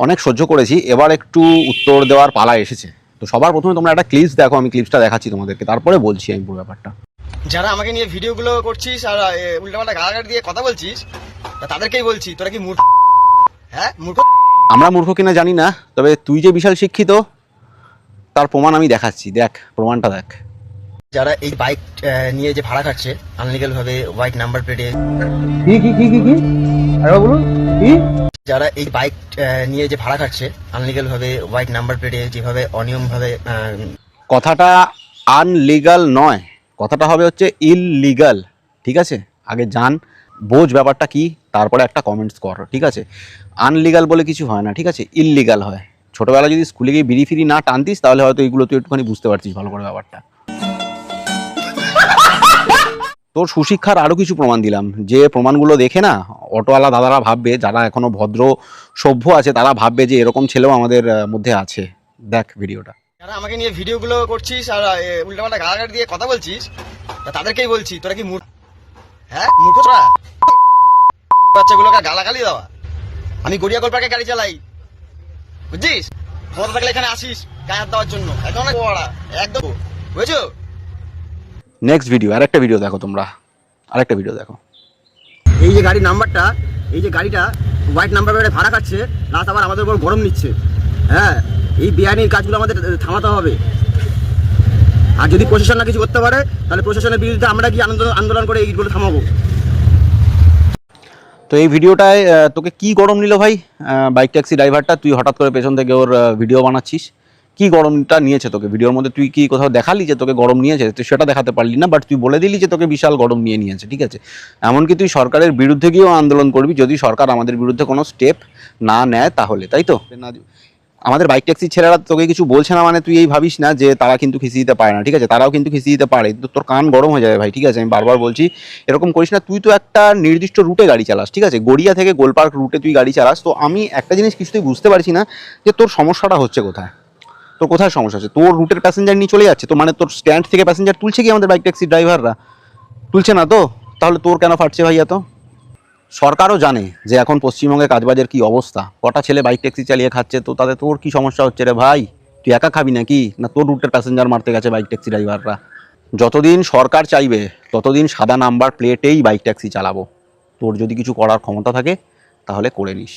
অনেক সহ্য করেছি, এবার একটু উত্তর দেওয়ার পালা এসেছে। তো সবার প্রথমে তোমরা একটা ক্লিপস দেখো, আমি ক্লিপসটা দেখাচ্ছি তোমাদেরকে, তারপরে বলছি আমি পুরো ব্যাপারটা। যারা আমাকে নিয়ে ভিডিওগুলো করছিস আর উল্টাপাল্টা গালাগালি দিয়ে কথা বলছিস, তাদেরকেই বলছি তোরা কি মূর্খ? হ্যাঁ মূর্খ। আমরা মূর্খ কিনা জানি না, তবে তুই যে বিশাল শিক্ষিত তার প্রমাণ আমি দেখাচ্ছি, দেখ প্রমাণটা দেখ। যারা এই বাইক নিয়ে যে ভাড়া খাচ্ছে আনলিগাল ভাবে হোয়াইট নাম্বার প্লেটে, কি আরে বলুন কি? যারা এই বাইক নিয়ে যে ভাড়া খাচ্ছে আনলিগাল ভাবে হোয়াইট নাম্বার প্লেটে যেভাবে অনিয়ম ভাবে কথাটা আনলিগাল নয়, কথাটা হবে হচ্ছে ইললিগাল, ঠিক আছে? আগে জান, বোঝ ব্যাপারটা কি, তারপরে একটা কমেন্টস কর, ঠিক আছে? আনলিগাল বলে কিছু হয় না, ঠিক আছে? ইললিগাল হয়। ছোটোবেলা যদি স্কুলে গিয়ে বিড়ি ফিরি না টানতিস তাহলে হয়তো এইগুলো তুই একটুখানি বুঝতে পারছিস ভালো করে ব্যাপারটা। তোর সুশিক্ষার আরও কিছু প্রমাণ দিলাম, যে প্রমাণগুলো দেখে না অটোওয়ালা দাদারা ভাববে, যারা এখনো ভদ্র সভ্য আছে তারা ভাববে যে এরকম ছেলেও আমাদের মধ্যে আছে। দেখ ভিডিওটা। যারা আমাকে নিয়ে ভিডিওগুলো করছিস আর উল্টাপাল্টা গালাগালি দিয়ে কথা বলছিস, তাদেরকেই বলছি তোরা কি মূর্খ? হ্যাঁ মূর্খ তোরা? বাচ্চাগুলোকে গালাগালি দেওয়া। আমি গড়িয়াকোল পার্কে গাড়ি চালাই, বুঝছিস? ক্ষমতা থাকলে এখানে আসিস গায়ে হাত দেওয়ার জন্য, এখন একদম বুঝছো? নেক্সট ভিডিও, আরেকটা ভিডিও দেখো তোমরা, আরেকটা ভিডিও দেখো। এই যে গাড়ির নাম্বারটা, এই যে গাড়িটা হোয়াইট নাম্বার প্লেটে ভাড়া খাচ্ছে, রাত আবার আমাদের উপর গরম নিচ্ছে। হ্যাঁ, এই বেআইনির কাজগুলো আমাদের থামাতে হবে। আর যদি প্রশাসন না কিছু করতে পারে তাহলে প্রশাসনের বিরুদ্ধে আমরা কি আন্দোলন করে এইগুলো থামাবো। তো এই ভিডিওটায় তোকে কি গরম নিল ভাই? বাইক ট্যাক্সি ড্রাইভারটা, তুই হঠাৎ করে পেছন থেকে ওর ভিডিও বানাচ্ছিস, কি গরমটা নিয়েছে তোকে ভিডিওর মধ্যে? তুই কি কোথাও দেখালি যে তোকে গরম নিয়েছে? তুই সেটা দেখাতে পারলি না, বাট তুই বলে দিলি যে তোকে বিশাল গরম নিয়েছে, ঠিক আছে? এমনকি তুই সরকারের বিরুদ্ধে গিয়েও আন্দোলন করবি যদি সরকার আমাদের বিরুদ্ধে কোনো স্টেপ না নেয় তাহলে, তাই তো? না, আমাদের বাইক ট্যাক্সি ছেলেরা তোকে কিছু বলছে না মানে তুই এই ভাবিস না যে তারা কিন্তু খিসি দিতে পারে না, ঠিক আছে? তারাও কিন্তু খিসি দিতে পারে, কিন্তু তোর কান গরম হয়ে যাবে ভাই, ঠিক আছে? আমি বারবার বলছি এরকম করিস না। তুই তো একটা নির্দিষ্ট রুটে গাড়ি চালাস, ঠিক আছে? গড়িয়া থেকে গোলপার্ক রুটে তুই গাড়ি চালাস। তো আমি একটা জিনিস কিছুতেই বুঝতে পারছি না যে তোর সমস্যাটা হচ্ছে কোথায়, তোর কোথায় সমস্যা হচ্ছে? তোর রুটের প্যাসেঞ্জার নিয়ে চলে যাচ্ছে তো, মানে তোর স্ট্যান্ড থেকে প্যাসেঞ্জার তুলছে কি আমাদের বাইক ট্যাক্সি ড্রাইভাররা? তুলছে না তো, তাহলে তোর কেন ফাটছে ভাইয়া? তো সরকারও জানে যে এখন পশ্চিমবঙ্গে কাজবাজের কি অবস্থা, কটা ছেলে বাইক ট্যাক্সি চালিয়ে খাচ্ছে, তো তাদের তোর কি সমস্যা হচ্ছে রে ভাই? তুই একা খাবি নাকি? না তোর রুটের প্যাসেঞ্জার মারতে গেছে বাইক ট্যাক্সি ড্রাইভাররা? যতদিন সরকার চাইবে ততদিন সাদা নাম্বার প্লেটেই বাইক ট্যাক্সি চালাবো। তোর যদি কিছু করার ক্ষমতা থাকে তাহলে করে নিস।